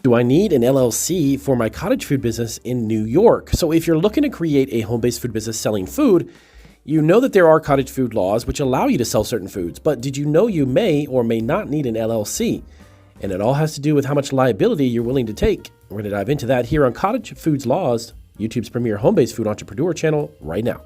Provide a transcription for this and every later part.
Do I need an LLC for my cottage food business in New York? So if you're looking to create a home-based food business selling food, you know that there are cottage food laws which allow you to sell certain foods, but did you know you may or may not need an LLC? And it all has to do with how much liability you're willing to take. We're going to dive into that here on Cottage Foods Laws, YouTube's premier home-based food entrepreneur channel right now.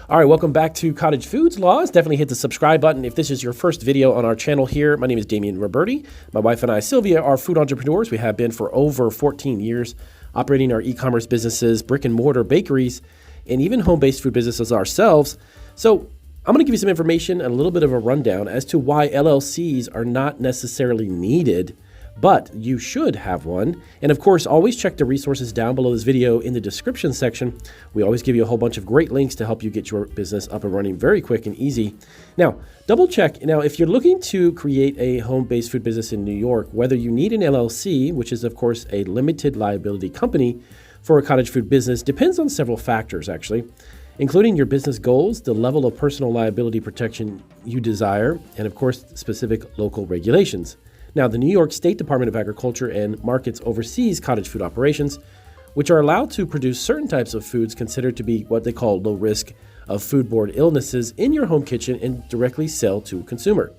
All right, welcome back to Cottage Foods Laws. Definitely hit the subscribe button if this is your first video on our channel here. My name is Damian Roberti. My wife and I, Sylvia, are food entrepreneurs. We have been for over 14 years, operating our e-commerce businesses, brick and mortar bakeries, and even home-based food businesses ourselves. So I'm going to give you some information and a little bit of a rundown as to why LLCs are not necessarily needed, but you should have one. And of course, always check the resources down below this video in the description section. We always give you a whole bunch of great links to help you get your business up and running very quick and easy. Now, double check. Now, if you're looking to create a home-based food business in New York, whether you need an LLC, which is of course a limited liability company for a cottage food business, depends on several factors actually, including your business goals, the level of personal liability protection you desire, and of course, specific local regulations. Now, the New York State Department of Agriculture and Markets oversees cottage food operations, which are allowed to produce certain types of foods considered to be what they call low risk of foodborne illnesses in your home kitchen and directly sell to a consumer.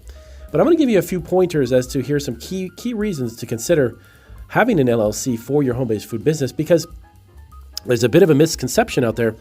But I'm going to give you a few pointers as to here's some key reasons to consider having an LLC for your home-based food business, because there's a bit of a misconception out there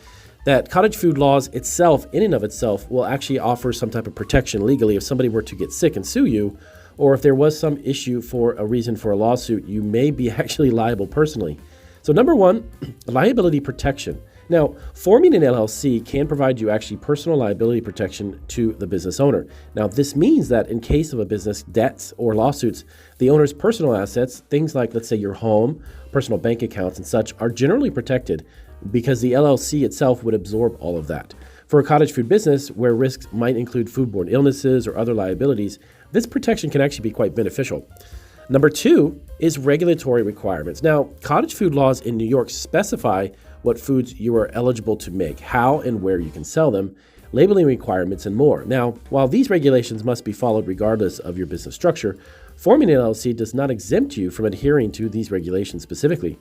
that cottage food laws itself, in and of itself, will actually offer some type of protection legally if somebody were to get sick and sue you, or if there was some issue for a reason for a lawsuit, you may be actually liable personally. So number one, liability protection. Now, forming an LLC can provide you actually personal liability protection to the business owner. Now, this means that in case of a business debts or lawsuits, the owner's personal assets, things like, let's say, your home, personal bank accounts and such, are generally protected because the LLC itself would absorb all of that. For a cottage food business where risks might include foodborne illnesses or other liabilities, this protection can actually be quite beneficial. Number two is regulatory requirements. Now, cottage food laws in New York specify what foods you are eligible to make, how and where you can sell them, labeling requirements, and more. Now, while these regulations must be followed regardless of your business structure, forming an LLC does not exempt you from adhering to these regulations specifically.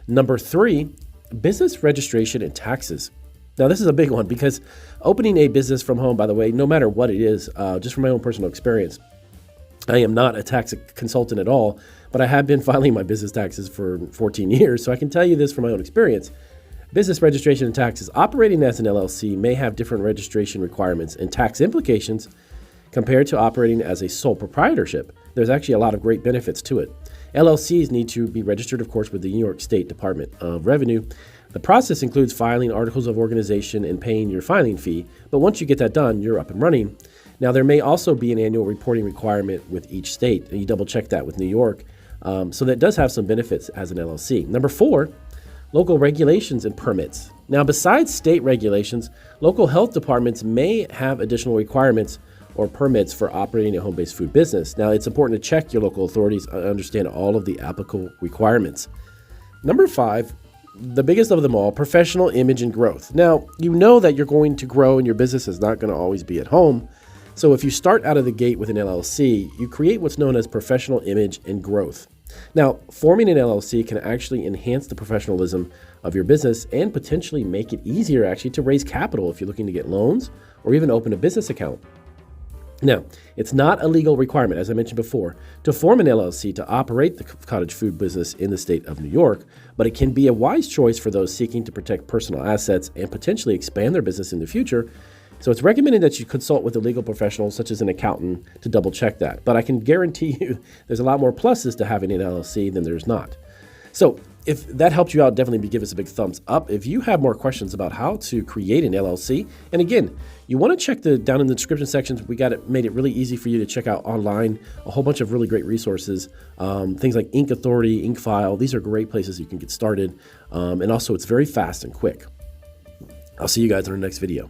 Number three, business registration and taxes. Now, this is a big one because opening a business from home, by the way, no matter what it is, just from my own personal experience, I am not a tax consultant at all, but I have been filing my business taxes for 14 years, so I can tell you this from my own experience. Business registration and taxes. Operating as an LLC may have different registration requirements and tax implications compared to operating as a sole proprietorship. There's actually a lot of great benefits to it. LLCs need to be registered, of course, with the New York State Department of Revenue. The process includes filing articles of organization and paying your filing fee, but once you get that done, you're up and running. Now, there may also be an annual reporting requirement with each state, and you double check that with New York. So that does have some benefits as an LLC. Number four, local regulations and permits. Now, besides state regulations, local health departments may have additional requirements or permits for operating a home-based food business. Now, it's important to check your local authorities and understand all of the applicable requirements. Number five, the biggest of them all, professional image and growth. Now, you know that you're going to grow and your business is not going to always be at home. So if you start out of the gate with an LLC, you create what's known as professional image and growth. Now, forming an LLC can actually enhance the professionalism of your business and potentially make it easier actually to raise capital if you're looking to get loans or even open a business account. Now, it's not a legal requirement, as I mentioned before, to form an LLC to operate the cottage food business in the state of New York, but it can be a wise choice for those seeking to protect personal assets and potentially expand their business in the future. So it's recommended that you consult with a legal professional, such as an accountant, to double check that. But I can guarantee you there's a lot more pluses to having an LLC than there's not. So if that helped you out, definitely give us a big thumbs up. If you have more questions about how to create an LLC, and again, you want to check down in the description sections. We made it really easy for you to check out online a whole bunch of really great resources, things like Inc Authority, Inc File. These are great places you can get started, and also it's very fast and quick. I'll see you guys in our next video.